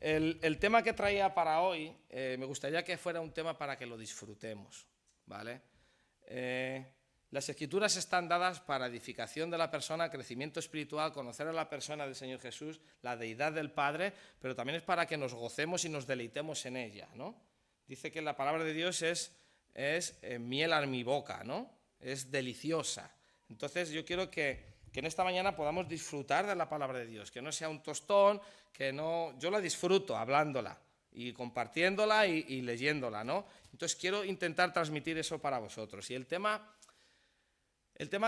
El tema que traía para hoy, me gustaría que fuera un tema para que lo disfrutemos, ¿vale? Las Escrituras están dadas para edificación de la persona, crecimiento espiritual, conocer a la persona del Señor Jesús, la deidad del Padre, pero también es para que nos gocemos y nos deleitemos en ella, ¿no? Dice que la palabra de Dios es miel a mi boca, ¿no? Es deliciosa. Entonces yo quiero que en esta mañana podamos disfrutar de la palabra de Dios, que no sea un tostón, yo la disfruto hablándola y compartiéndola y leyéndola, ¿no? Entonces quiero intentar transmitir eso para vosotros. Y el tema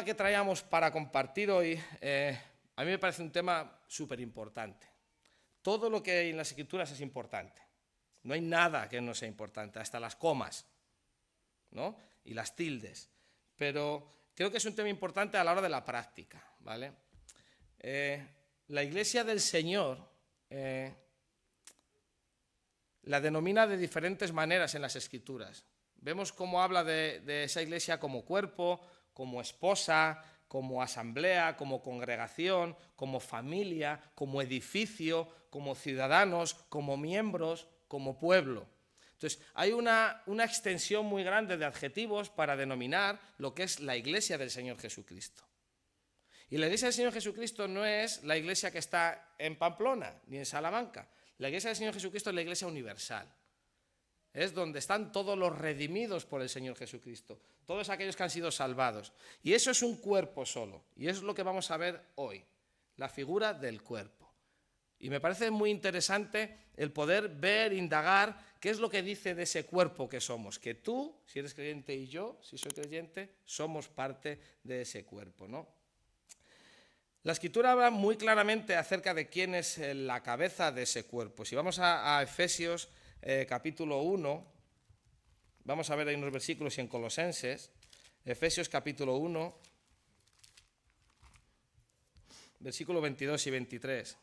que traíamos para compartir hoy, a mí me parece un tema súper importante. Todo lo que hay en las Escrituras es importante. No hay nada que no sea importante, hasta las comas, ¿no? Y las tildes. Pero creo que es un tema importante a la hora de la práctica, ¿vale? La Iglesia del Señor la denomina de diferentes maneras en las Escrituras. Vemos cómo habla de esa iglesia como cuerpo, como esposa, como asamblea, como congregación, como familia, como edificio, como ciudadanos, como miembros, como pueblo. Entonces, hay una extensión muy grande de adjetivos para denominar lo que es la iglesia del Señor Jesucristo. Y la iglesia del Señor Jesucristo no es la iglesia que está en Pamplona ni en Salamanca. La iglesia del Señor Jesucristo es la iglesia universal. Es donde están todos los redimidos por el Señor Jesucristo, todos aquellos que han sido salvados. Y eso es un cuerpo solo, y es lo que vamos a ver hoy, la figura del cuerpo. Y me parece muy interesante el poder ver, indagar, qué es lo que dice de ese cuerpo que somos, que tú, si eres creyente, y yo, si soy creyente, somos parte de ese cuerpo, ¿no? La Escritura habla muy claramente acerca de quién es la cabeza de ese cuerpo. Si vamos a Efesios capítulo 1, vamos a ver ahí unos versículos y en Colosenses, Efesios capítulo 1, versículos 22 y 23.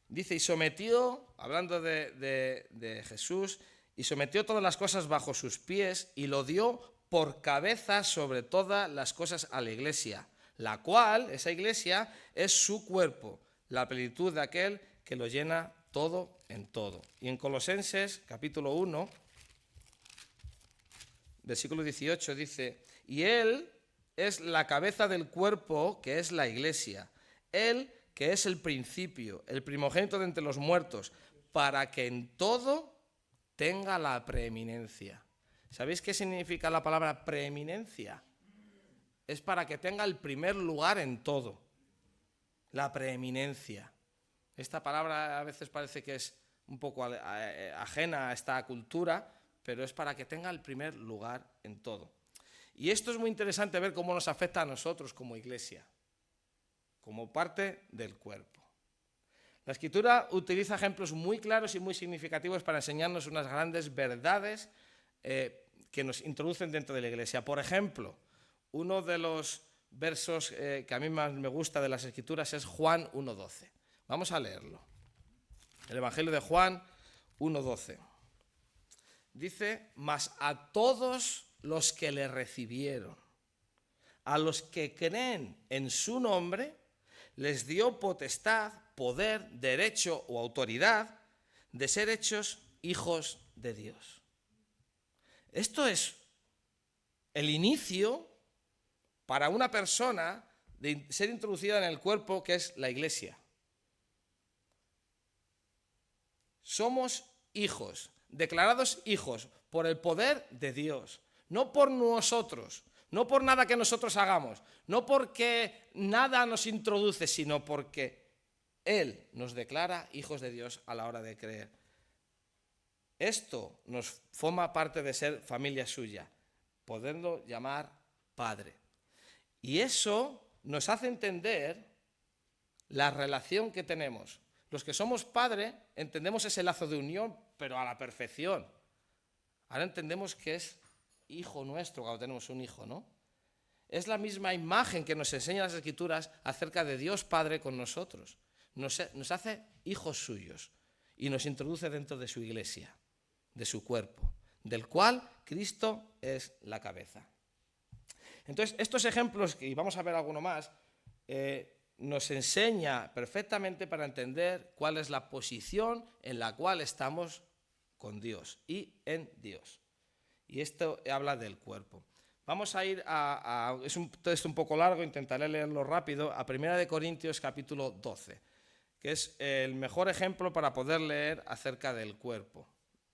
Dice, y sometió, hablando de Jesús, y sometió todas las cosas bajo sus pies y lo dio por cabeza sobre todas las cosas a la iglesia, la cual, esa iglesia, es su cuerpo, la plenitud de aquel que lo llena todo en todo. Y en Colosenses, capítulo 1, versículo 18, dice, y él es la cabeza del cuerpo, que es la iglesia, él que es el principio, el primogénito de entre los muertos, para que en todo tenga la preeminencia. ¿Sabéis qué significa la palabra preeminencia? Es para que tenga el primer lugar en todo, la preeminencia. Esta palabra a veces parece que es un poco ajena a esta cultura, pero es para que tenga el primer lugar en todo. Y esto es muy interesante ver cómo nos afecta a nosotros como iglesia, como parte del cuerpo. La Escritura utiliza ejemplos muy claros y muy significativos para enseñarnos unas grandes verdades que nos introducen dentro de la iglesia. Por ejemplo, uno de los versos que a mí más me gusta de las Escrituras es Juan 1:12. Vamos a leerlo. El Evangelio de Juan 1:12. Dice, mas a todos los que le recibieron, a los que creen en su nombre, les dio potestad, poder, derecho o autoridad de ser hechos hijos de Dios. Esto es el inicio para una persona de ser introducida en el cuerpo que es la iglesia. Somos hijos, declarados hijos por el poder de Dios, no por nosotros, no por nada que nosotros hagamos, no porque nada nos introduce, sino porque Él nos declara hijos de Dios a la hora de creer. Esto nos forma parte de ser familia suya, poderlo llamar Padre. Y eso nos hace entender la relación que tenemos. Los que somos padre entendemos ese lazo de unión, pero a la perfección. Ahora entendemos que es hijo nuestro cuando tenemos un hijo, ¿no? Es la misma imagen que nos enseñan las Escrituras acerca de Dios Padre con nosotros. Nos hace hijos suyos y nos introduce dentro de su iglesia, de su cuerpo, del cual Cristo es la cabeza. Entonces, estos ejemplos, y vamos a ver alguno más, nos enseña perfectamente para entender cuál es la posición en la cual estamos con Dios y en Dios. Y esto habla del cuerpo. Vamos a ir es un texto un poco largo, intentaré leerlo rápido, a 1 Corintios capítulo 12, que es el mejor ejemplo para poder leer acerca del cuerpo.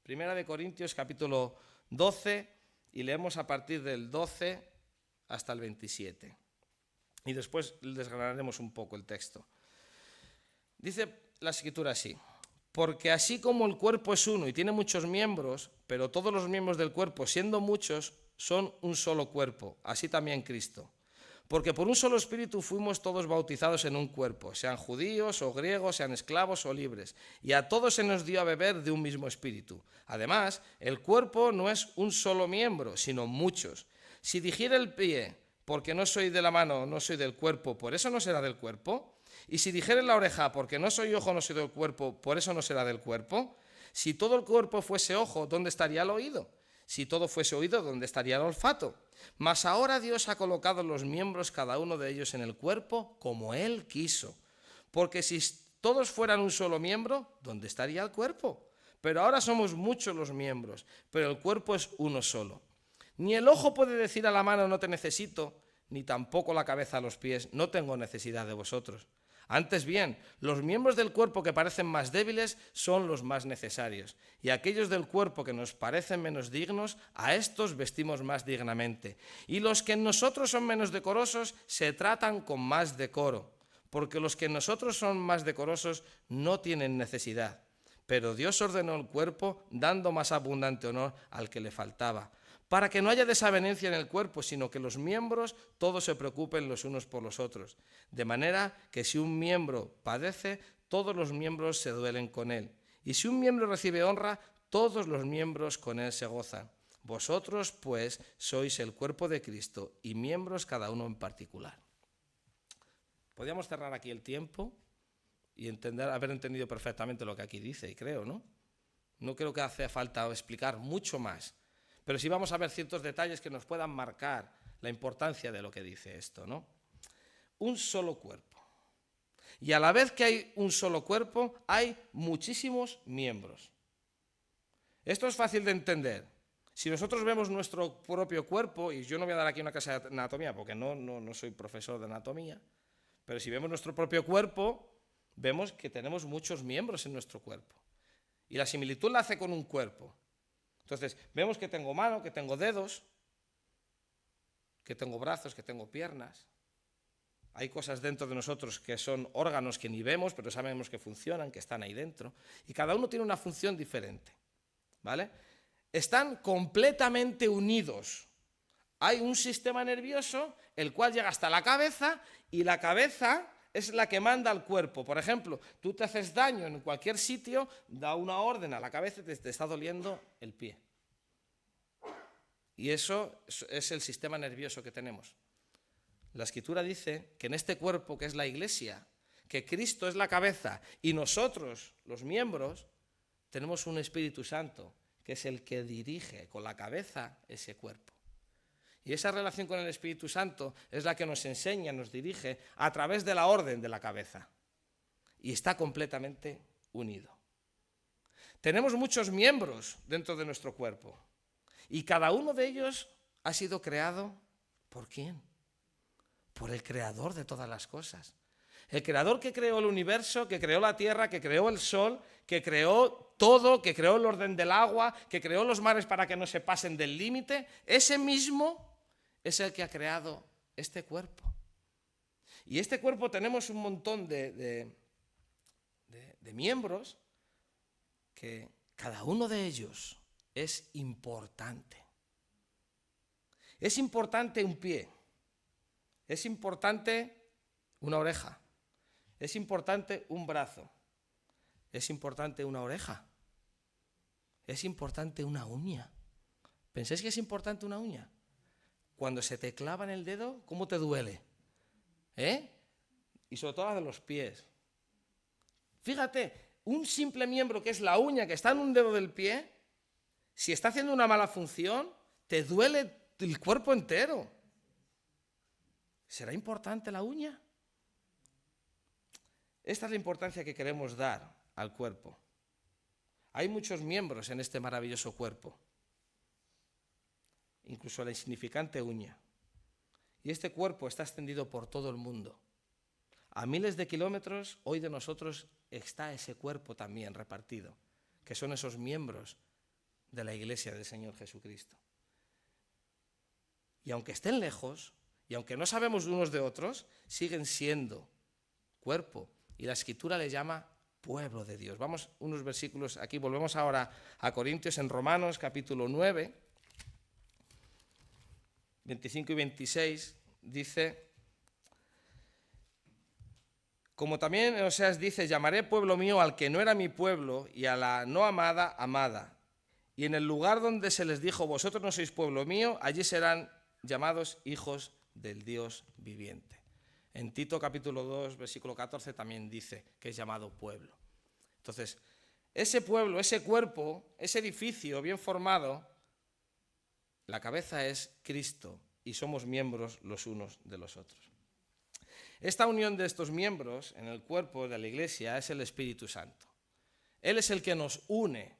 1 Corintios capítulo 12, y leemos a partir del 12 hasta el 27. Y después desgranaremos un poco el texto. Dice la Escritura así: porque así como el cuerpo es uno y tiene muchos miembros, pero todos los miembros del cuerpo, siendo muchos, son un solo cuerpo, así también Cristo. Porque por un solo espíritu fuimos todos bautizados en un cuerpo, sean judíos o griegos, sean esclavos o libres, y a todos se nos dio a beber de un mismo espíritu. Además, el cuerpo no es un solo miembro, sino muchos. Si dijera el pie, porque no soy de la mano, no soy del cuerpo, ¿por eso no será del cuerpo? Y si dijere la oreja, porque no soy ojo, no soy del cuerpo, ¿por eso no será del cuerpo? Si todo el cuerpo fuese ojo, ¿dónde estaría el oído? Si todo fuese oído, ¿dónde estaría el olfato? Mas ahora Dios ha colocado los miembros, cada uno de ellos, en el cuerpo, como Él quiso. Porque si todos fueran un solo miembro, ¿dónde estaría el cuerpo? Pero ahora somos muchos los miembros, pero el cuerpo es uno solo. Ni el ojo puede decir a la mano, no te necesito, ni tampoco la cabeza a los pies, no tengo necesidad de vosotros. Antes bien, los miembros del cuerpo que parecen más débiles son los más necesarios, y aquellos del cuerpo que nos parecen menos dignos, a estos vestimos más dignamente. Y los que en nosotros son menos decorosos se tratan con más decoro, porque los que en nosotros son más decorosos no tienen necesidad. Pero Dios ordenó el cuerpo, dando más abundante honor al que le faltaba, para que no haya desavenencia en el cuerpo, sino que los miembros todos se preocupen los unos por los otros. De manera que si un miembro padece, todos los miembros se duelen con él. Y si un miembro recibe honra, todos los miembros con él se gozan. Vosotros, pues, sois el cuerpo de Cristo y miembros cada uno en particular. Podríamos cerrar aquí el tiempo y haber entendido perfectamente lo que aquí dice, y creo, ¿no? No creo que hace falta explicar mucho más. Pero sí vamos a ver ciertos detalles que nos puedan marcar la importancia de lo que dice esto, ¿no? Un solo cuerpo. Y a la vez que hay un solo cuerpo, hay muchísimos miembros. Esto es fácil de entender. Si nosotros vemos nuestro propio cuerpo, y yo no voy a dar aquí una clase de anatomía porque no soy profesor de anatomía, pero si vemos nuestro propio cuerpo, vemos que tenemos muchos miembros en nuestro cuerpo. Y la similitud la hace con un cuerpo. Entonces, vemos que tengo mano, que tengo dedos, que tengo brazos, que tengo piernas. Hay cosas dentro de nosotros que son órganos que ni vemos, pero sabemos que funcionan, que están ahí dentro. Y cada uno tiene una función diferente, ¿vale? Están completamente unidos. Hay un sistema nervioso, el cual llega hasta la cabeza, y la cabeza es la que manda al cuerpo. Por ejemplo, tú te haces daño en cualquier sitio, da una orden a la cabeza y te está doliendo el pie. Y eso es el sistema nervioso que tenemos. La Escritura dice que en este cuerpo, que es la Iglesia, que Cristo es la cabeza y nosotros, los miembros, tenemos un Espíritu Santo, que es el que dirige con la cabeza ese cuerpo. Y esa relación con el Espíritu Santo es la que nos enseña, nos dirige a través de la orden de la cabeza. Y está completamente unido. Tenemos muchos miembros dentro de nuestro cuerpo. Y cada uno de ellos ha sido creado ¿por quién? Por el Creador de todas las cosas. El Creador que creó el universo, que creó la tierra, que creó el sol, que creó todo, que creó el orden del agua, que creó los mares para que no se pasen del límite, ese mismo es el que ha creado este cuerpo. Y este cuerpo tenemos un montón de miembros que cada uno de ellos es importante. Es importante un pie, es importante una oreja, es importante un brazo, es importante una oreja, es importante una uña. ¿Pensáis que es importante una uña? Cuando se te clava en el dedo, ¿cómo te duele? Y sobre todo la de los pies. Fíjate, un simple miembro que es la uña que está en un dedo del pie, si está haciendo una mala función, te duele el cuerpo entero. ¿Será importante la uña? Esta es la importancia que queremos dar al cuerpo. Hay muchos miembros en este maravilloso cuerpo, incluso la insignificante uña. Y este cuerpo está extendido por todo el mundo. A miles de kilómetros, hoy de nosotros está ese cuerpo también repartido, que son esos miembros de la Iglesia del Señor Jesucristo. Y aunque estén lejos, y aunque no sabemos unos de otros, siguen siendo cuerpo. Y la Escritura le llama pueblo de Dios. Vamos unos versículos aquí, volvemos ahora a Corintios, en Romanos capítulo 9, 25 y 26, dice: como también en Oseas dice, llamaré pueblo mío al que no era mi pueblo, y a la no amada, amada. Y en el lugar donde se les dijo, vosotros no sois pueblo mío, allí serán llamados hijos del Dios viviente. En Tito capítulo 2, versículo 14 también dice que es llamado pueblo. Entonces, ese pueblo, ese cuerpo, ese edificio bien formado, la cabeza es Cristo y somos miembros los unos de los otros. Esta unión de estos miembros en el cuerpo de la Iglesia es el Espíritu Santo. Él es el que nos une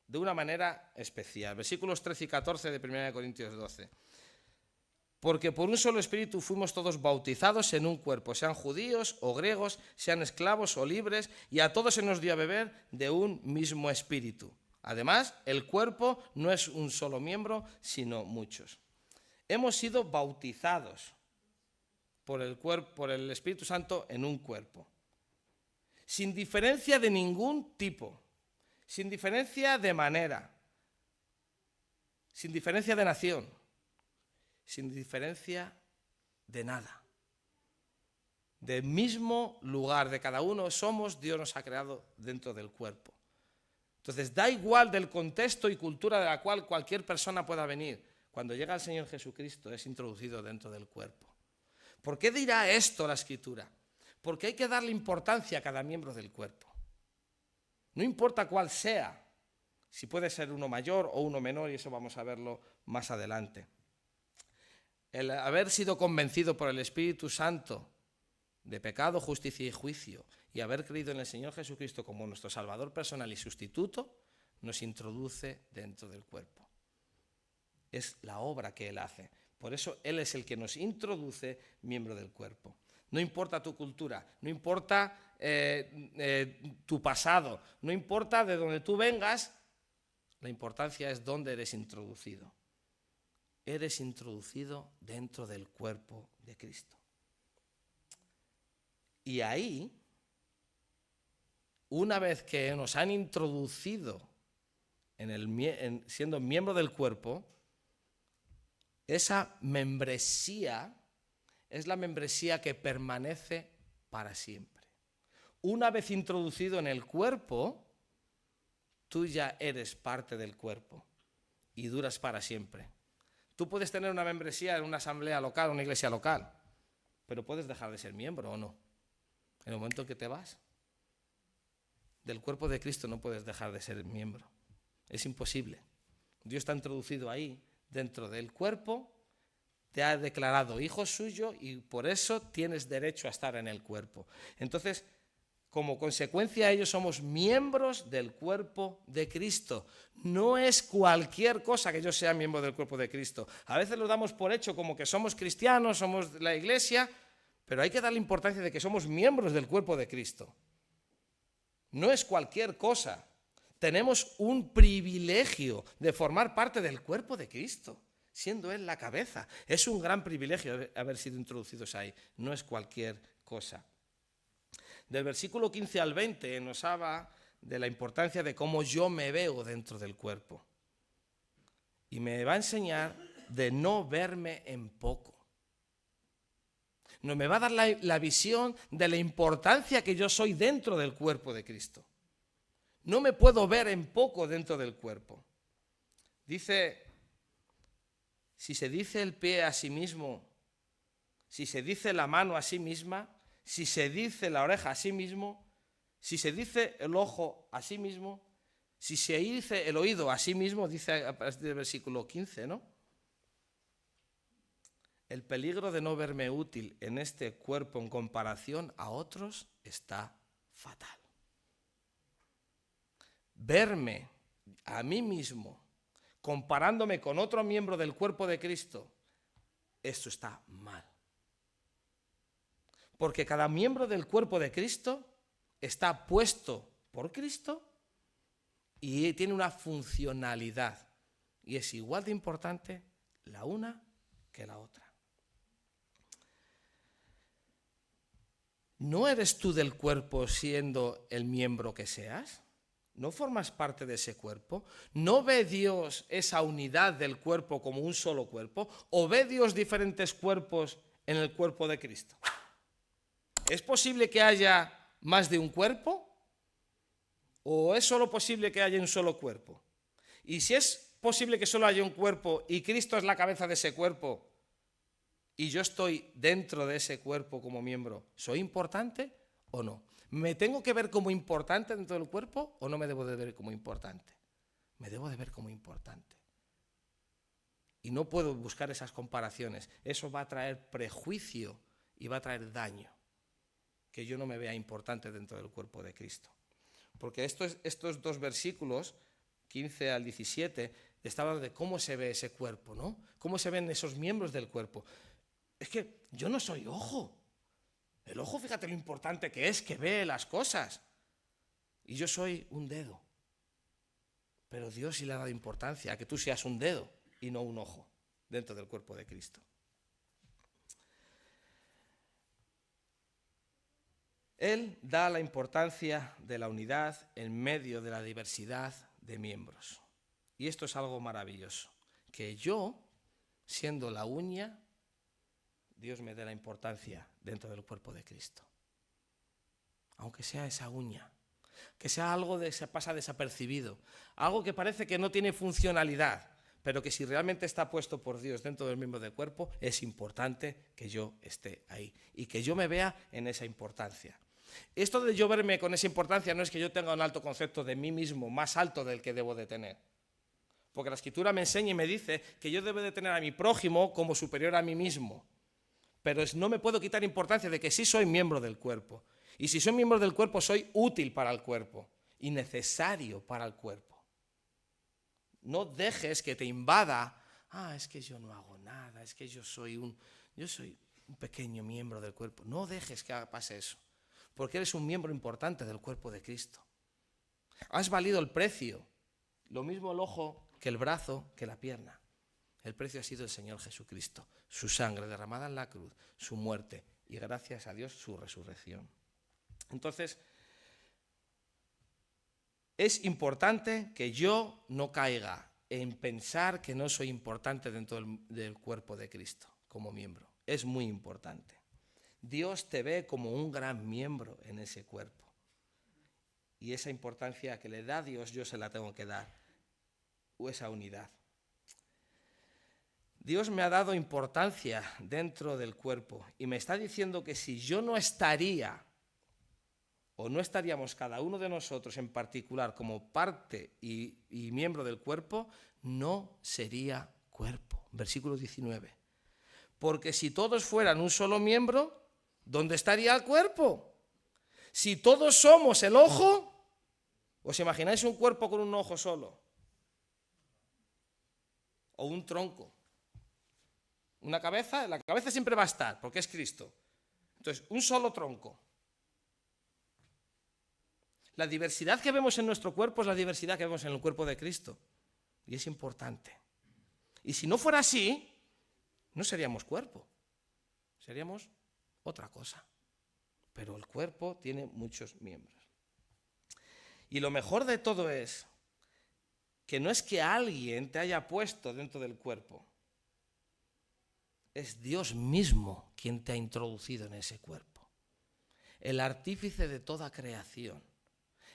de una manera especial. Versículos 13 y 14 de 1 Corintios 12. Porque por un solo Espíritu fuimos todos bautizados en un cuerpo, sean judíos o griegos, sean esclavos o libres, y a todos se nos dio a beber de un mismo Espíritu. Además, el cuerpo no es un solo miembro, sino muchos. Hemos sido bautizados por el Espíritu Santo en un cuerpo, sin diferencia de ningún tipo, sin diferencia de manera, sin diferencia de nación, sin diferencia de nada. Del mismo lugar de cada uno somos, Dios nos ha creado dentro del cuerpo. Entonces da igual del contexto y cultura de la cual cualquier persona pueda venir. Cuando llega el Señor Jesucristo es introducido dentro del cuerpo. ¿Por qué dirá esto la Escritura? Porque hay que darle importancia a cada miembro del cuerpo. No importa cuál sea, si puede ser uno mayor o uno menor, y eso vamos a verlo más adelante. El haber sido convencido por el Espíritu Santo de pecado, justicia y juicio, y haber creído en el Señor Jesucristo como nuestro Salvador personal y sustituto, nos introduce dentro del cuerpo. Es la obra que Él hace. Por eso Él es el que nos introduce miembro del cuerpo. No importa tu cultura, no importa tu pasado, no importa de dónde tú vengas, la importancia es dónde eres introducido. Eres introducido dentro del cuerpo de Cristo. Y ahí, una vez que nos han introducido siendo miembro del cuerpo, esa membresía es la membresía que permanece para siempre. Una vez introducido en el cuerpo, tú ya eres parte del cuerpo y duras para siempre. Tú puedes tener una membresía en una asamblea local, una iglesia local, pero puedes dejar de ser miembro o no. En el momento en que te vas del cuerpo de Cristo no puedes dejar de ser miembro. Es imposible. Dios te ha introducido ahí, dentro del cuerpo, te ha declarado hijo suyo y por eso tienes derecho a estar en el cuerpo. Entonces, como consecuencia de ello somos miembros del cuerpo de Cristo. No es cualquier cosa que yo sea miembro del cuerpo de Cristo. A veces lo damos por hecho como que somos cristianos, somos la iglesia, pero hay que darle importancia de que somos miembros del cuerpo de Cristo. No es cualquier cosa. Tenemos un privilegio de formar parte del cuerpo de Cristo, siendo Él la cabeza. Es un gran privilegio haber sido introducidos ahí. No es cualquier cosa. Del versículo 15 al 20 nos habla de la importancia de cómo yo me veo dentro del cuerpo. Y me va a enseñar de no verme en poco. Me va a dar la visión de la importancia que yo soy dentro del cuerpo de Cristo. No me puedo ver en poco dentro del cuerpo. Dice, si se dice el pie a sí mismo, si se dice la mano a sí misma, si se dice la oreja a sí mismo, si se dice el ojo a sí mismo, si se dice el oído a sí mismo, dice a partir del versículo 15, ¿no? El peligro de no verme útil en este cuerpo en comparación a otros está fatal. Verme a mí mismo comparándome con otro miembro del cuerpo de Cristo, esto está mal. Porque cada miembro del cuerpo de Cristo está puesto por Cristo y tiene una funcionalidad. Y es igual de importante la una que la otra. ¿No eres tú del cuerpo siendo el miembro que seas? ¿No formas parte de ese cuerpo? ¿No ve Dios esa unidad del cuerpo como un solo cuerpo? ¿O ve Dios diferentes cuerpos en el cuerpo de Cristo? ¿Es posible que haya más de un cuerpo? ¿O es solo posible que haya un solo cuerpo? Y si es posible que solo haya un cuerpo y Cristo es la cabeza de ese cuerpo y yo estoy dentro de ese cuerpo como miembro, ¿soy importante o no? ¿Me tengo que ver como importante dentro del cuerpo o no me debo de ver como importante? Me debo de ver como importante. Y no puedo buscar esas comparaciones. Eso va a traer prejuicio y va a traer daño. Que yo no me vea importante dentro del cuerpo de Cristo. Porque estos dos versículos, 15 al 17, está hablando de cómo se ve ese cuerpo, ¿no? Cómo se ven esos miembros del cuerpo. Es que yo no soy ojo. El ojo, fíjate lo importante que es, que ve las cosas. Y yo soy un dedo. Pero Dios sí le ha dado importancia a que tú seas un dedo y no un ojo dentro del cuerpo de Cristo. Él da la importancia de la unidad en medio de la diversidad de miembros. Y esto es algo maravilloso. Que yo, siendo la uña, Dios me dé la importancia dentro del cuerpo de Cristo. Aunque sea esa uña, que sea algo que se pasa desapercibido, algo que parece que no tiene funcionalidad, pero que si realmente está puesto por Dios dentro del miembro del cuerpo, es importante que yo esté ahí y que yo me vea en esa importancia. Esto de yo verme con esa importancia no es que yo tenga un alto concepto de mí mismo, más alto del que debo de tener. Porque la Escritura me enseña y me dice que yo debo de tener a mi prójimo como superior a mí mismo. Pero no me puedo quitar importancia de que sí soy miembro del cuerpo. Y si soy miembro del cuerpo, soy útil para el cuerpo y necesario para el cuerpo. No dejes que te invada, es que yo no hago nada, es que yo soy un pequeño miembro del cuerpo. No dejes que pase eso, porque eres un miembro importante del cuerpo de Cristo. Has valido el precio, lo mismo el ojo que el brazo que la pierna. El precio ha sido el Señor Jesucristo, su sangre derramada en la cruz, su muerte y gracias a Dios su resurrección. Entonces, es importante que yo no caiga en pensar que no soy importante dentro del cuerpo de Cristo como miembro. Es muy importante. Dios te ve como un gran miembro en ese cuerpo. Y esa importancia que le da Dios, yo se la tengo que dar. O esa unidad. Dios me ha dado importancia dentro del cuerpo y me está diciendo que si yo no estaría o no estaríamos cada uno de nosotros en particular como parte y miembro del cuerpo, no sería cuerpo. Versículo 19. Porque si todos fueran un solo miembro, ¿dónde estaría el cuerpo? Si todos somos el ojo, ¿os imagináis un cuerpo con un ojo solo? O un tronco. Una cabeza, la cabeza siempre va a estar, porque es Cristo. Entonces, un solo tronco. La diversidad que vemos en nuestro cuerpo es la diversidad que vemos en el cuerpo de Cristo. Y es importante. Y si no fuera así, no seríamos cuerpo. Seríamos otra cosa. Pero el cuerpo tiene muchos miembros. Y lo mejor de todo es que no es que alguien te haya puesto dentro del cuerpo. Es Dios mismo quien te ha introducido en ese cuerpo. El artífice de toda creación.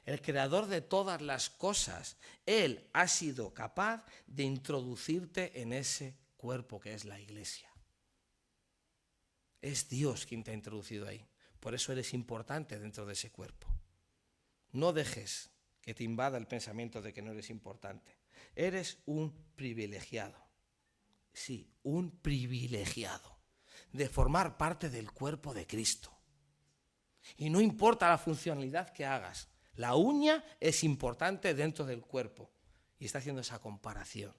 El creador de todas las cosas. Él ha sido capaz de introducirte en ese cuerpo que es la iglesia. Es Dios quien te ha introducido ahí. Por eso eres importante dentro de ese cuerpo. No dejes que te invada el pensamiento de que no eres importante. Eres un privilegiado. Sí, un privilegiado de formar parte del cuerpo de Cristo. Y no importa la funcionalidad que hagas, la uña es importante dentro del cuerpo. Y está haciendo esa comparación.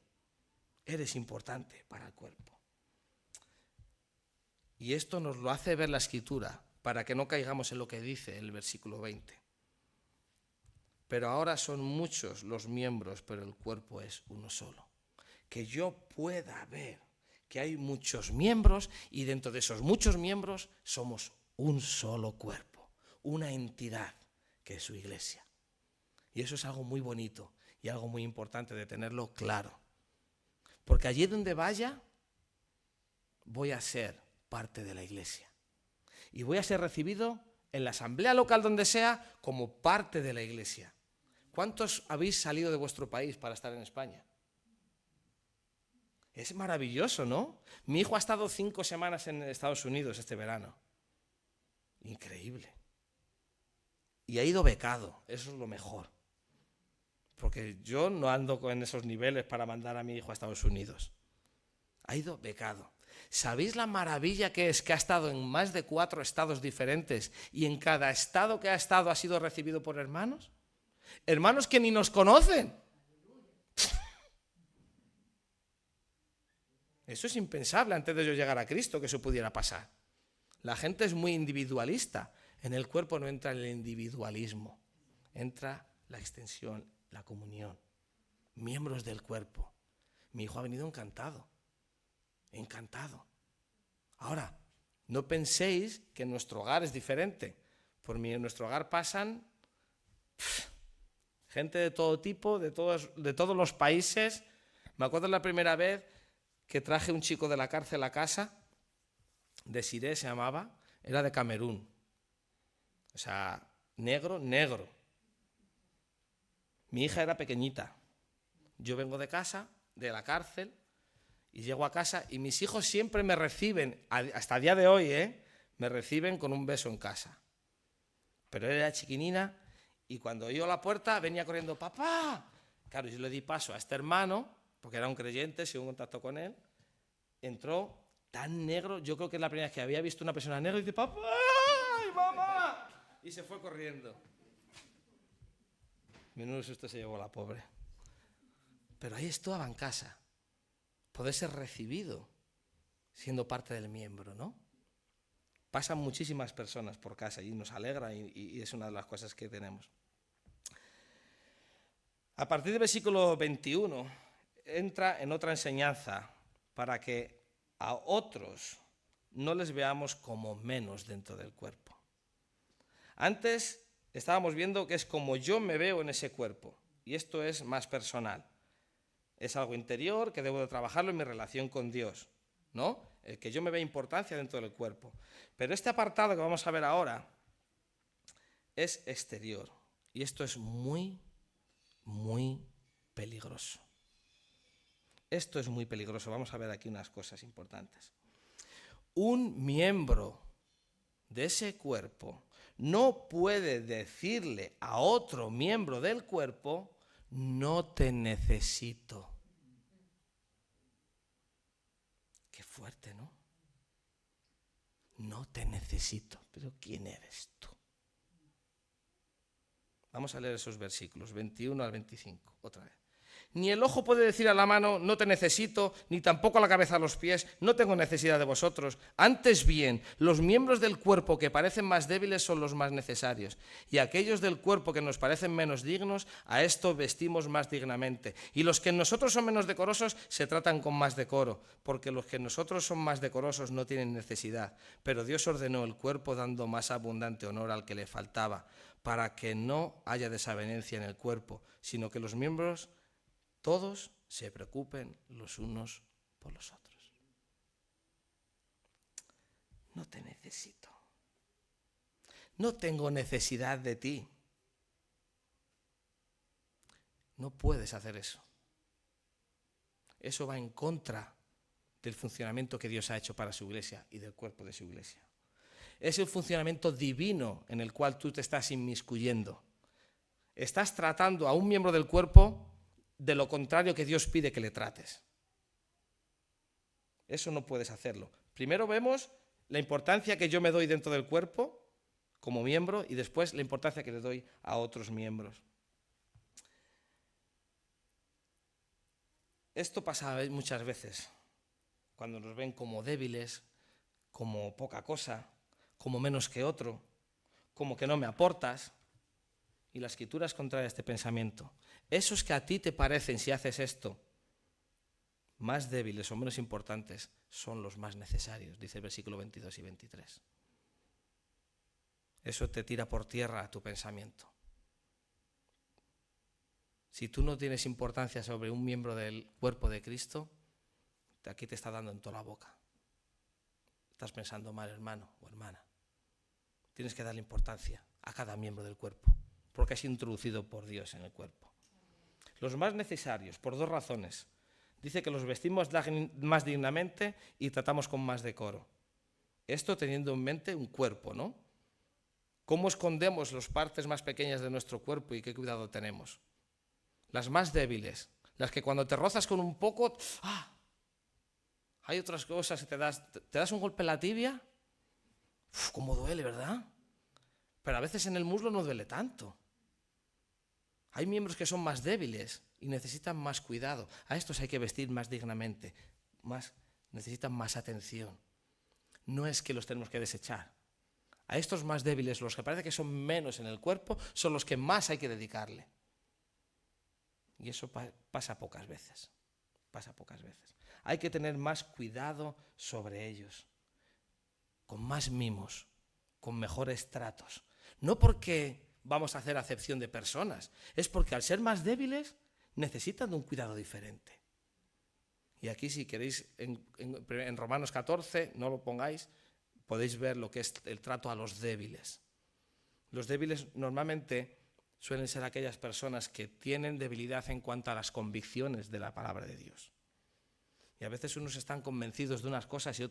Eres importante para el cuerpo. Y esto nos lo hace ver la Escritura, para que no caigamos en lo que dice el versículo 20. Pero ahora son muchos los miembros, pero el cuerpo es uno solo. Que yo pueda ver que hay muchos miembros y dentro de esos muchos miembros somos un solo cuerpo, una entidad que es su iglesia. Y eso es algo muy bonito y algo muy importante de tenerlo claro. Porque allí donde vaya, voy a ser parte de la iglesia. Y voy a ser recibido en la asamblea local donde sea como parte de la iglesia. ¿Cuántos habéis salido de vuestro país para estar en España? Es maravilloso, ¿no? Mi hijo ha estado 5 semanas en Estados Unidos este verano. Increíble. Y ha ido becado, eso es lo mejor. Porque yo no ando con esos niveles para mandar a mi hijo a Estados Unidos. Ha ido becado. ¿Sabéis la maravilla que es que ha estado en más de 4 estados diferentes y en cada estado que ha estado ha sido recibido por hermanos? Hermanos que ni nos conocen. Eso es impensable antes de yo llegar a Cristo que eso pudiera pasar. La gente es muy individualista. En el cuerpo no entra el individualismo. Entra la extensión, la comunión. Miembros del cuerpo. Mi hijo ha venido encantado. Encantado. Ahora, no penséis que nuestro hogar es diferente. Por mí en nuestro hogar pasan gente de todo tipo, de todos los países. Me acuerdo la primera vez que traje un chico de la cárcel a casa, de Siré se llamaba, era de Camerún. O sea, negro. Mi hija era pequeñita. Yo vengo de casa, de la cárcel, y llego a casa y mis hijos siempre me reciben, hasta el día de hoy, me reciben con un beso en casa. Pero él era chiquinina y cuando oyó la puerta venía corriendo, ¡papá! Claro, yo le di paso a este hermano, porque era un creyente, sigo en contacto con él, entró tan negro, yo creo que es la primera vez que había visto una persona negra y dice, ¡papá! ¡Ay, mamá! Y se fue corriendo. Menudo susto se llevó la pobre. Pero ahí estaba en casa. Poder ser recibido siendo parte del miembro, ¿no? Pasan muchísimas personas por casa y nos alegra y es una de las cosas que tenemos. A partir del versículo 21 entra en otra enseñanza para que a otros no les veamos como menos dentro del cuerpo. Antes estábamos viendo que es como yo me veo en ese cuerpo y esto es más personal. Es algo interior que debo de trabajarlo en mi relación con Dios, ¿no? El que yo me vea importancia dentro del cuerpo. Pero este apartado que vamos a ver ahora es exterior. Y esto es muy, muy peligroso. Esto es muy peligroso. Vamos a ver aquí unas cosas importantes. Un miembro de ese cuerpo no puede decirle a otro miembro del cuerpo, no te necesito. Qué fuerte, ¿no? No te necesito. Pero ¿quién eres tú? Vamos a leer esos versículos, 21 al 25, otra vez. Ni el ojo puede decir a la mano, no te necesito, ni tampoco a la cabeza a los pies, no tengo necesidad de vosotros. Antes bien, los miembros del cuerpo que parecen más débiles son los más necesarios, y aquellos del cuerpo que nos parecen menos dignos, a esto vestimos más dignamente. Y los que en nosotros son menos decorosos se tratan con más decoro, porque los que en nosotros son más decorosos no tienen necesidad. Pero Dios ordenó el cuerpo dando más abundante honor al que le faltaba, para que no haya desavenencia en el cuerpo, sino que los miembros todos se preocupen los unos por los otros. No te necesito. No tengo necesidad de ti. No puedes hacer eso. Eso va en contra del funcionamiento que Dios ha hecho para su iglesia y del cuerpo de su iglesia. Es el funcionamiento divino en el cual tú te estás inmiscuyendo. Estás tratando a un miembro del cuerpo de lo contrario que Dios pide que le trates. Eso no puedes hacerlo. Primero vemos la importancia que yo me doy dentro del cuerpo como miembro y después la importancia que le doy a otros miembros. Esto pasa muchas veces, cuando nos ven como débiles, como poca cosa, como menos que otro, como que no me aportas. Y la Escritura es contraria a este pensamiento. Esos que a ti te parecen, si haces esto, más débiles o menos importantes, son los más necesarios, dice el versículo 22 y 23. Eso te tira por tierra tu pensamiento. Si tú no tienes importancia sobre un miembro del cuerpo de Cristo, aquí te está dando en toda la boca. Estás pensando mal, hermano o hermana. Tienes que darle importancia a cada miembro del cuerpo, porque es introducido por Dios en el cuerpo. Los más necesarios, por 2 razones. Dice que los vestimos más dignamente y tratamos con más decoro. Esto teniendo en mente un cuerpo, ¿no? ¿Cómo escondemos las partes más pequeñas de nuestro cuerpo y qué cuidado tenemos? Las más débiles, las que cuando te rozas con un poco, hay otras cosas que te das un golpe en la tibia, cómo duele, ¿verdad? Pero a veces en el muslo no duele tanto. Hay miembros que son más débiles y necesitan más cuidado. A estos hay que vestir más dignamente, necesitan más atención. No es que los tenemos que desechar. A estos más débiles, los que parece que son menos en el cuerpo, son los que más hay que dedicarle. Y eso pasa pocas veces. Hay que tener más cuidado sobre ellos, con más mimos, con mejores tratos. No porque vamos a hacer acepción de personas, es porque al ser más débiles necesitan de un cuidado diferente. Y aquí, si queréis, en Romanos 14, no lo pongáis, podéis ver lo que es el trato a los débiles. Los débiles normalmente suelen ser aquellas personas que tienen debilidad en cuanto a las convicciones de la palabra de Dios. Y a veces unos están convencidos de unas cosas y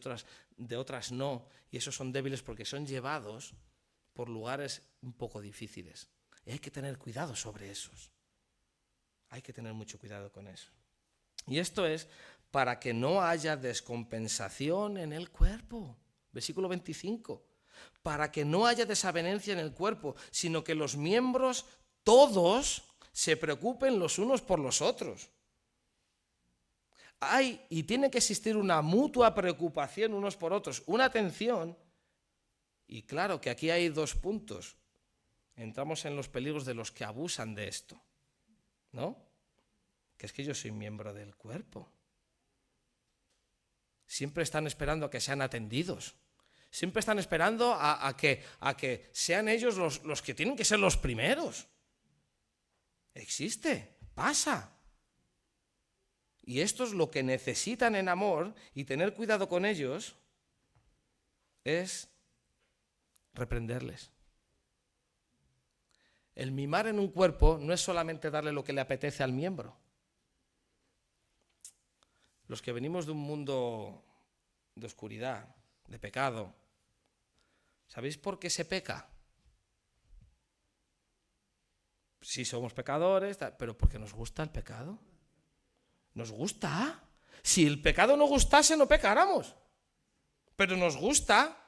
de otras no, y esos son débiles porque son llevados por lugares un poco difíciles. Y hay que tener cuidado sobre esos. Hay que tener mucho cuidado con eso. Y esto es para que no haya descompensación en el cuerpo. Versículo 25. Para que no haya desavenencia en el cuerpo, sino que los miembros todos se preocupen los unos por los otros. Hay y tiene que existir una mutua preocupación unos por otros, una atención. Y claro que aquí hay 2 puntos. Entramos en los peligros de los que abusan de esto, ¿no? Que es que yo soy miembro del cuerpo. Siempre están esperando a que sean atendidos. Siempre están esperando a que sean ellos los que tienen que ser los primeros. Existe, pasa. Y esto es lo que necesitan en amor, y tener cuidado con ellos es reprenderles. El mimar en un cuerpo no es solamente darle lo que le apetece al miembro. Los que venimos de un mundo de oscuridad, de pecado, ¿sabéis por qué se peca? Sí, somos pecadores, pero porque nos gusta el pecado. ¿Nos gusta? Si el pecado no gustase, no pecáramos. Pero nos gusta.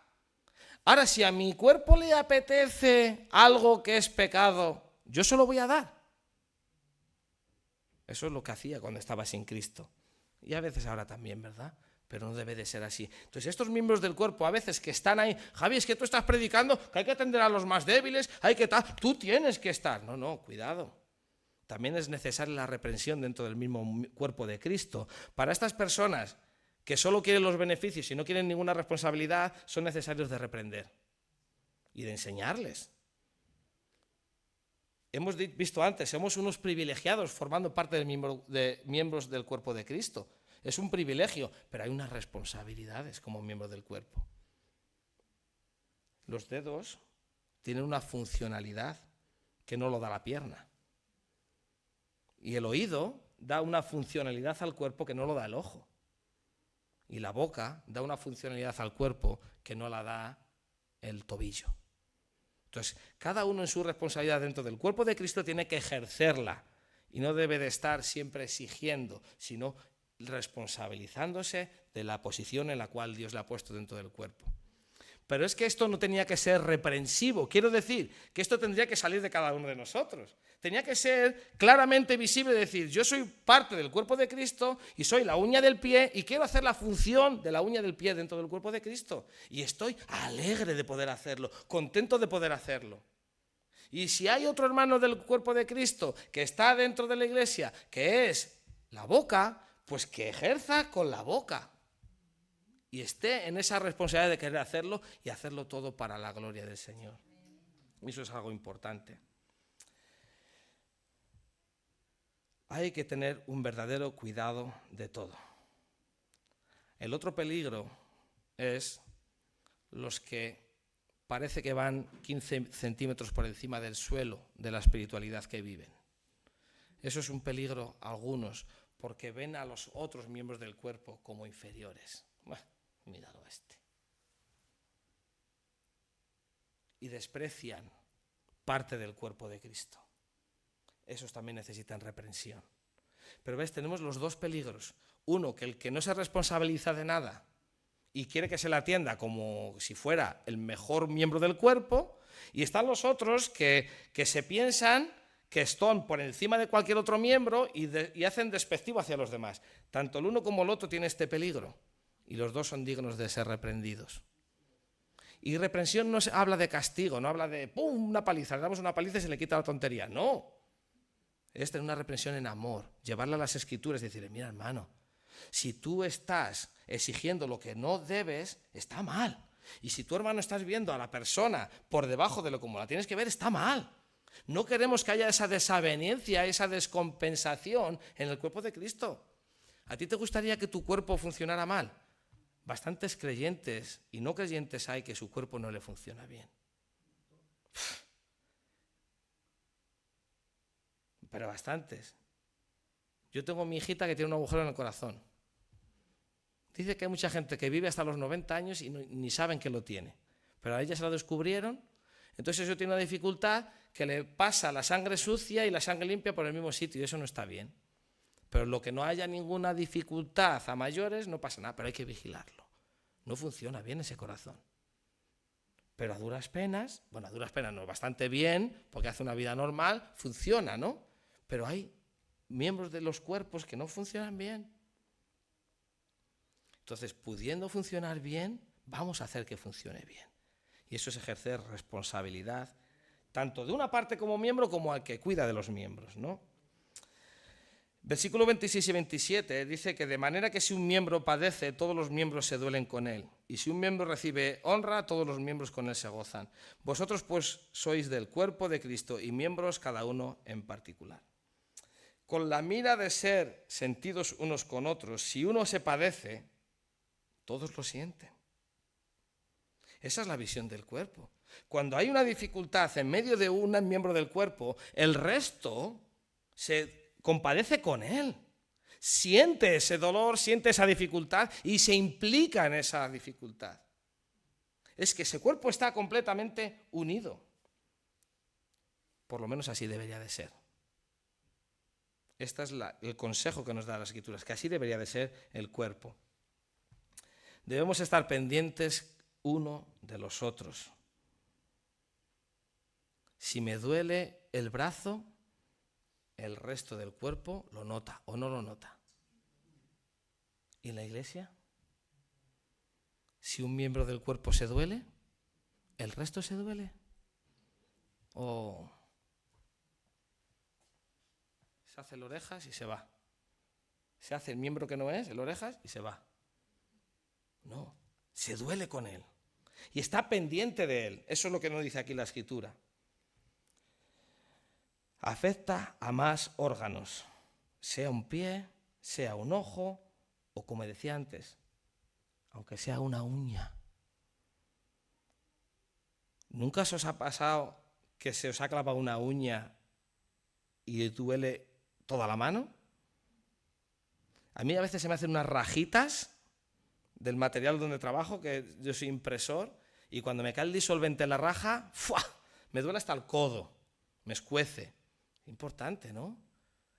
Ahora, si a mi cuerpo le apetece algo que es pecado, yo se lo voy a dar. Eso es lo que hacía cuando estaba sin Cristo. Y a veces ahora también, ¿verdad? Pero no debe de ser así. Entonces, estos miembros del cuerpo a veces que están ahí, Javi, es que tú estás predicando que hay que atender a los más débiles, hay que estar, tú tienes que estar. No, cuidado. También es necesaria la reprensión dentro del mismo cuerpo de Cristo. Para estas personas que solo quieren los beneficios y no quieren ninguna responsabilidad, son necesarios de reprender y de enseñarles. Hemos visto antes, somos unos privilegiados formando parte de miembros del cuerpo de Cristo. Es un privilegio, pero hay unas responsabilidades como miembro del cuerpo. Los dedos tienen una funcionalidad que no lo da la pierna. Y el oído da una funcionalidad al cuerpo que no lo da el ojo. Y la boca da una funcionalidad al cuerpo que no la da el tobillo. Entonces, cada uno en su responsabilidad dentro del cuerpo de Cristo tiene que ejercerla. Y no debe de estar siempre exigiendo, sino responsabilizándose de la posición en la cual Dios le ha puesto dentro del cuerpo. Pero es que esto no tenía que ser reprensivo. Quiero decir que esto tendría que salir de cada uno de nosotros. Tenía que ser claramente visible, decir, yo soy parte del cuerpo de Cristo y soy la uña del pie y quiero hacer la función de la uña del pie dentro del cuerpo de Cristo. Y estoy alegre de poder hacerlo, contento de poder hacerlo. Y si hay otro hermano del cuerpo de Cristo que está dentro de la iglesia, que es la boca, pues que ejerza con la boca. Y esté en esa responsabilidad de querer hacerlo y hacerlo todo para la gloria del Señor. Eso es algo importante. Hay que tener un verdadero cuidado de todo. El otro peligro es los que parece que van 15 centímetros por encima del suelo de la espiritualidad que viven. Eso es un peligro a algunos, porque ven a los otros miembros del cuerpo como inferiores. Míralo a este. Y desprecian parte del cuerpo de Cristo. Esos también necesitan reprensión. Pero ves, tenemos los dos peligros. Uno, que el que no se responsabiliza de nada y quiere que se le atienda como si fuera el mejor miembro del cuerpo, y están los otros que se piensan que están por encima de cualquier otro miembro y hacen despectivo hacia los demás. Tanto el uno como el otro tienen este peligro. Y los dos son dignos de ser reprendidos. Y reprensión no se habla de castigo, no habla de ¡pum! Una paliza, le damos una paliza y se le quita la tontería. No. Es tener una reprensión en amor, llevarla a las Escrituras y decirle, mira hermano, si tú estás exigiendo lo que no debes, está mal. Y si tu hermano estás viendo a la persona por debajo de lo como la tienes que ver, está mal. No queremos que haya esa desaveniencia, esa descompensación en el cuerpo de Cristo. ¿A ti te gustaría que tu cuerpo funcionara mal? Bastantes creyentes y no creyentes hay que su cuerpo no le funciona bien. Pero bastantes. Yo tengo mi hijita que tiene un agujero en el corazón. Dice que hay mucha gente que vive hasta los 90 años y ni saben que lo tiene. Pero a ella se lo descubrieron. Entonces eso tiene una dificultad que le pasa la sangre sucia y la sangre limpia por el mismo sitio. Y eso no está bien. Pero lo que no haya ninguna dificultad a mayores no pasa nada, pero hay que vigilarlo. No funciona bien ese corazón. Pero a duras penas no, bastante bien, porque hace una vida normal, funciona, ¿no? Pero hay miembros de los cuerpos que no funcionan bien. Entonces, pudiendo funcionar bien, vamos a hacer que funcione bien. Y eso es ejercer responsabilidad, tanto de una parte como miembro, como al que cuida de los miembros, ¿no? Versículo 26 y 27 dice que de manera que si un miembro padece, todos los miembros se duelen con él. Y si un miembro recibe honra, todos los miembros con él se gozan. Vosotros pues sois del cuerpo de Cristo y miembros cada uno en particular. Con la mira de ser sentidos unos con otros, si uno se padece, todos lo sienten. Esa es la visión del cuerpo. Cuando hay una dificultad en medio de un miembro del cuerpo, el resto se compadece con él, siente ese dolor, siente esa dificultad y se implica en esa dificultad. Es que ese cuerpo está completamente unido. Por lo menos así debería de ser. Este es el consejo que nos da las Escrituras, que así debería de ser el cuerpo. Debemos estar pendientes uno de los otros. Si me duele el brazo, el resto del cuerpo lo nota o no lo nota. ¿Y en la iglesia? Si un miembro del cuerpo se duele, ¿el resto se duele? ¿O se hace el orejas y se va? ¿Se hace el miembro que no es, el orejas, y se va? No, se duele con él. Y está pendiente de él. Eso es lo que nos dice aquí la Escritura. Afecta a más órganos, sea un pie, sea un ojo, o como decía antes, aunque sea una uña. ¿Nunca os ha pasado que se os ha clavado una uña y duele toda la mano? A mí a veces se me hacen unas rajitas del material donde trabajo, que yo soy impresor, y cuando me cae el disolvente en la raja, ¡fua!, me duele hasta el codo, me escuece. Importante, ¿no?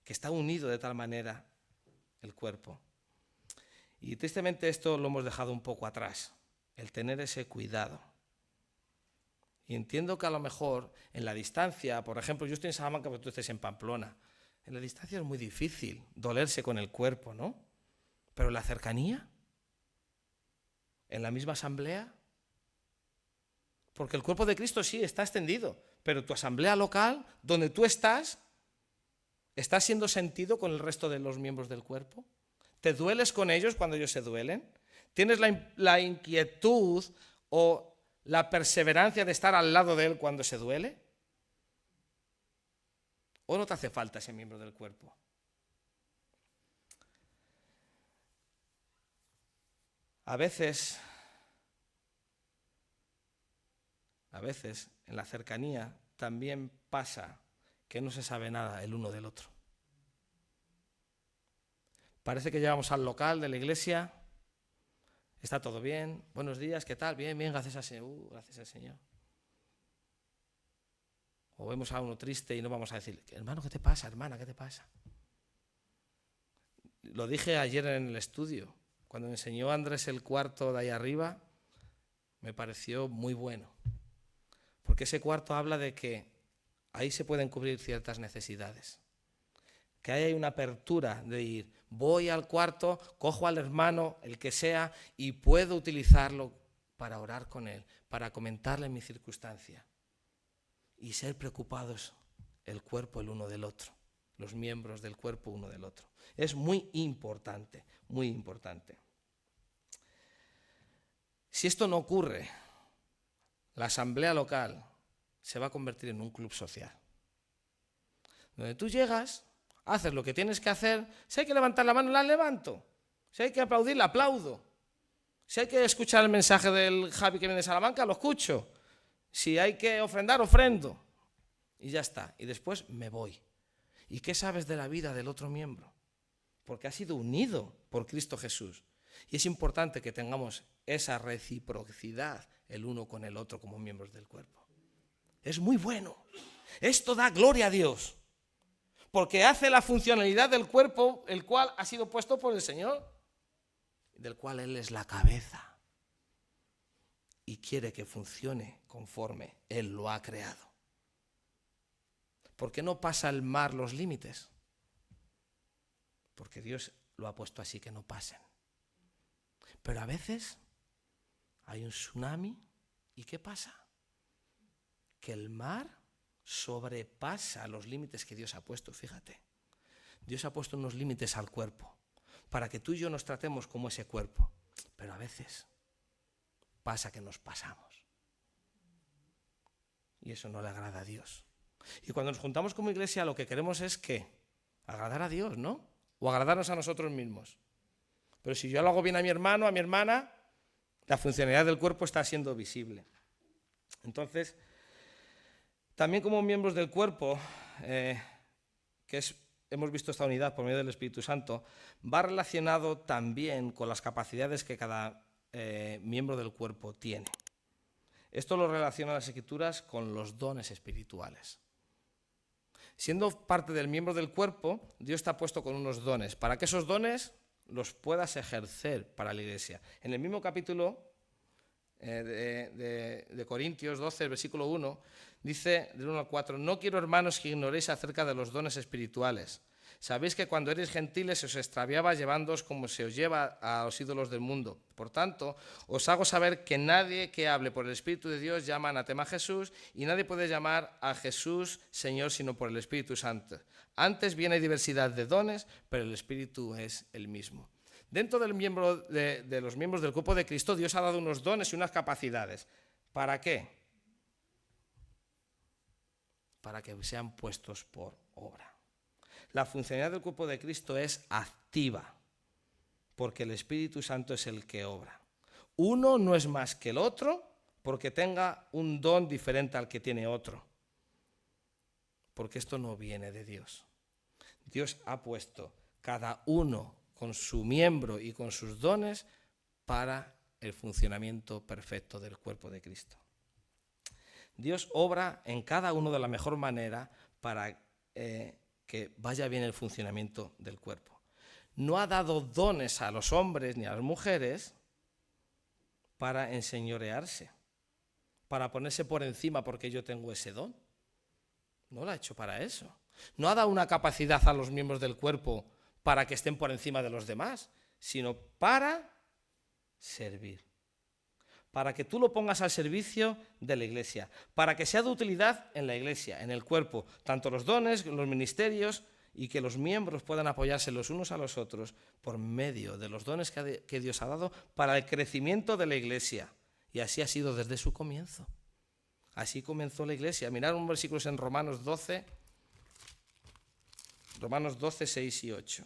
Que está unido de tal manera el cuerpo. Y tristemente esto lo hemos dejado un poco atrás, el tener ese cuidado. Y entiendo que a lo mejor en la distancia, por ejemplo, yo estoy en Salamanca, pero tú estés en Pamplona. En la distancia es muy difícil dolerse con el cuerpo, ¿no? Pero en la cercanía, en la misma asamblea, porque el cuerpo de Cristo sí está extendido, pero tu asamblea local, donde tú estás siendo sentido con el resto de los miembros del cuerpo. ¿Te dueles con ellos cuando ellos se duelen? ¿Tienes la inquietud o la perseverancia de estar al lado de él cuando se duele? ¿O no te hace falta ese miembro del cuerpo? A veces en la cercanía también pasa que no se sabe nada el uno del otro. Parece que llegamos al local de la iglesia, está todo bien, buenos días, ¿qué tal? Bien, bien, gracias al Señor, gracias al Señor. O vemos a uno triste y no vamos a decir, hermano, ¿qué te pasa? Hermana, ¿qué te pasa? Lo dije ayer en el estudio, cuando me enseñó Andrés el cuarto de ahí arriba, me pareció muy bueno. Porque ese cuarto habla de que ahí se pueden cubrir ciertas necesidades. Que hay una apertura de ir, voy al cuarto, cojo al hermano, el que sea, y puedo utilizarlo para orar con él, para comentarle mi circunstancia. Y ser preocupados el cuerpo el uno del otro, los miembros del cuerpo uno del otro. Es muy importante, muy importante. Si esto no ocurre, la asamblea local se va a convertir en un club social. Donde tú llegas, haces lo que tienes que hacer, si hay que levantar la mano, la levanto. Si hay que aplaudir, la aplaudo. Si hay que escuchar el mensaje del Javi que viene de Salamanca, lo escucho. Si hay que ofrendar, ofrendo. Y ya está. Y después me voy. ¿Y qué sabes de la vida del otro miembro? Porque ha sido unido por Cristo Jesús. Y es importante que tengamos esa reciprocidad el uno con el otro como miembros del cuerpo. Es muy bueno. Esto da gloria a Dios. Porque hace la funcionalidad del cuerpo, el cual ha sido puesto por el Señor, del cual Él es la cabeza. Y quiere que funcione conforme Él lo ha creado. ¿Por qué no pasa el mar los límites? Porque Dios lo ha puesto así que no pasen. Pero a veces hay un tsunami y ¿qué pasa? Que el mar sobrepasa los límites que Dios ha puesto, fíjate. Dios ha puesto unos límites al cuerpo para que tú y yo nos tratemos como ese cuerpo. Pero a veces pasa que nos pasamos. Y eso no le agrada a Dios. Y cuando nos juntamos como iglesia lo que queremos es ¿qué? Agradar a Dios, ¿no? O agradarnos a nosotros mismos. Pero si yo lo hago bien a mi hermano, a mi hermana, la funcionalidad del cuerpo está siendo visible. Entonces, también como miembros del cuerpo, hemos visto esta unidad por medio del Espíritu Santo, va relacionado también con las capacidades que cada miembro del cuerpo tiene. Esto lo relaciona las Escrituras con los dones espirituales. Siendo parte del miembro del cuerpo, Dios te ha puesto con unos dones, para que esos dones los puedas ejercer para la iglesia. En el mismo capítulo de Corintios 12, versículo 1, dice, del 1 al 4, no quiero, hermanos, que ignoréis acerca de los dones espirituales. Sabéis que cuando erais gentiles se os extraviaba llevándoos como se os lleva a los ídolos del mundo. Por tanto, os hago saber que nadie que hable por el Espíritu de Dios llama anatema a Jesús, y nadie puede llamar a Jesús Señor sino por el Espíritu Santo. Antes bien hay diversidad de dones, pero el Espíritu es el mismo. Dentro de los miembros del cuerpo de Cristo, Dios ha dado unos dones y unas capacidades. ¿Para qué? Para que sean puestos por obra. La funcionalidad del cuerpo de Cristo es activa, porque el Espíritu Santo es el que obra. Uno no es más que el otro porque tenga un don diferente al que tiene otro. Porque esto no viene de Dios. Dios ha puesto cada uno con su miembro y con sus dones para el funcionamiento perfecto del cuerpo de Cristo. Dios obra en cada uno de la mejor manera para que vaya bien el funcionamiento del cuerpo. No ha dado dones a los hombres ni a las mujeres para enseñorearse, para ponerse por encima porque yo tengo ese don. No lo ha hecho para eso. No ha dado una capacidad a los miembros del cuerpo para que estén por encima de los demás, sino para servir. Para que tú lo pongas al servicio de la iglesia, para que sea de utilidad en la iglesia, en el cuerpo, tanto los dones, los ministerios, y que los miembros puedan apoyarse los unos a los otros por medio de los dones que Dios ha dado para el crecimiento de la iglesia. Y así ha sido desde su comienzo. Así comenzó la iglesia. Mirad un versículo en Romanos 12, 6 y 8.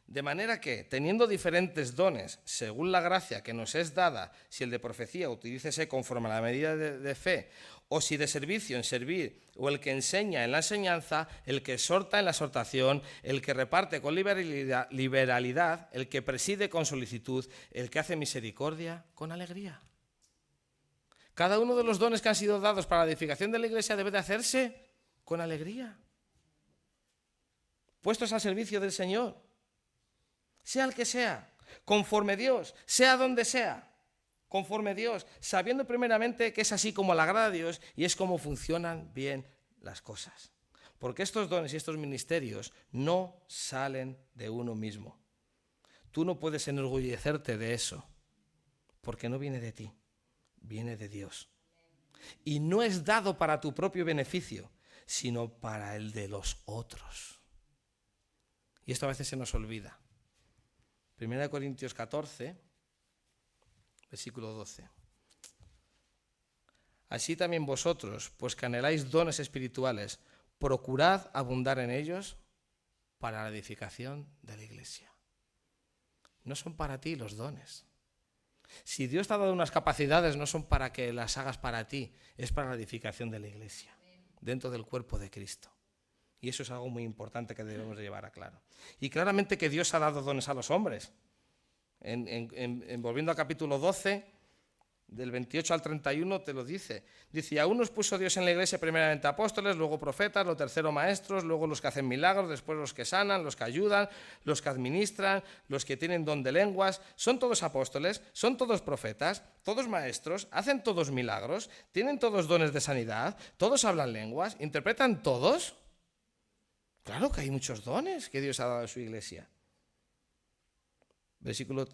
De manera que, teniendo diferentes dones, según la gracia que nos es dada, si el de profecía, utilícese conforme a la medida de fe, o si de servicio en servir, o el que enseña en la enseñanza, el que exhorta en la exhortación, el que reparte con liberalidad, el que preside con solicitud, el que hace misericordia con alegría. Cada uno de los dones que han sido dados para la edificación de la iglesia debe de hacerse con alegría, puestos al servicio del Señor, sea el que sea, conforme Dios, sea donde sea, conforme Dios, sabiendo primeramente que es así como le agrada a Dios y es como funcionan bien las cosas. Porque estos dones y estos ministerios no salen de uno mismo. Tú no puedes enorgullecerte de eso, porque no viene de ti, viene de Dios. Y no es dado para tu propio beneficio, sino para el de los otros. Y esto a veces se nos olvida. 1 Corintios 14, versículo 12. Así también vosotros, pues que anheláis dones espirituales, procurad abundar en ellos para la edificación de la iglesia. No son para ti los dones. Si Dios te ha dado unas capacidades, no son para que las hagas para ti, es para la edificación de la iglesia, dentro del cuerpo de Cristo. Y eso es algo muy importante que debemos de llevar a claro. Y claramente que Dios ha dado dones a los hombres. Volviendo al capítulo 12, del 28 al 31, te lo dice. Dice, y a unos puso Dios en la iglesia primeramente apóstoles, luego profetas, lo tercero maestros, luego los que hacen milagros, después los que sanan, los que ayudan, los que administran, los que tienen don de lenguas. Son todos apóstoles, son todos profetas, todos maestros, hacen todos milagros, tienen todos dones de sanidad, todos hablan lenguas, interpretan todos. Claro que hay muchos dones que Dios ha dado a su iglesia. Versículo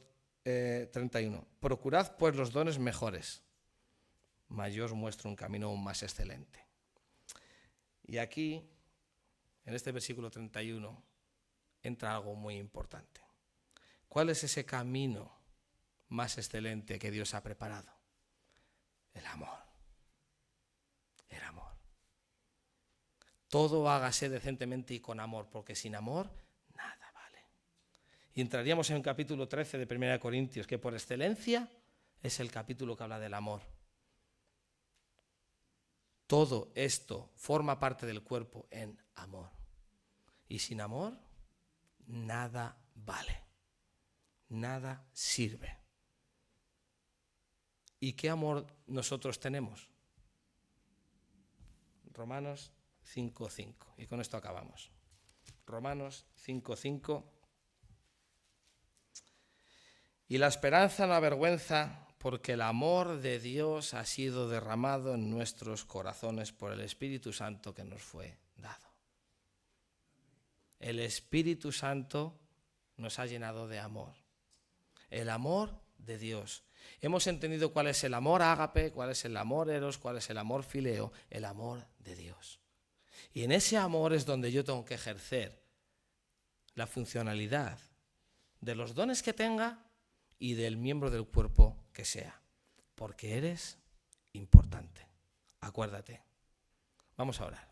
31. Procurad pues los dones mejores, mas yo os muestro un camino aún más excelente. Y aquí, en este versículo 31, entra algo muy importante. ¿Cuál es ese camino más excelente que Dios ha preparado? El amor. El amor. Todo hágase decentemente y con amor, porque sin amor nada vale. Y entraríamos en el capítulo 13 de 1 Corintios, que por excelencia es el capítulo que habla del amor. Todo esto forma parte del cuerpo en amor. Y sin amor, nada vale. Nada sirve. ¿Y qué amor nosotros tenemos? Romanos 5:5. Y con esto acabamos. Romanos 5:5. Y la esperanza no avergüenza, porque el amor de Dios ha sido derramado en nuestros corazones por el Espíritu Santo que nos fue dado. El Espíritu Santo nos ha llenado de amor. El amor de Dios. Hemos entendido cuál es el amor ágape, cuál es el amor eros, cuál es el amor fileo, el amor de Dios. Y en ese amor es donde yo tengo que ejercer la funcionalidad de los dones que tenga y del miembro del cuerpo que sea. Porque eres importante. Acuérdate. Vamos a orar.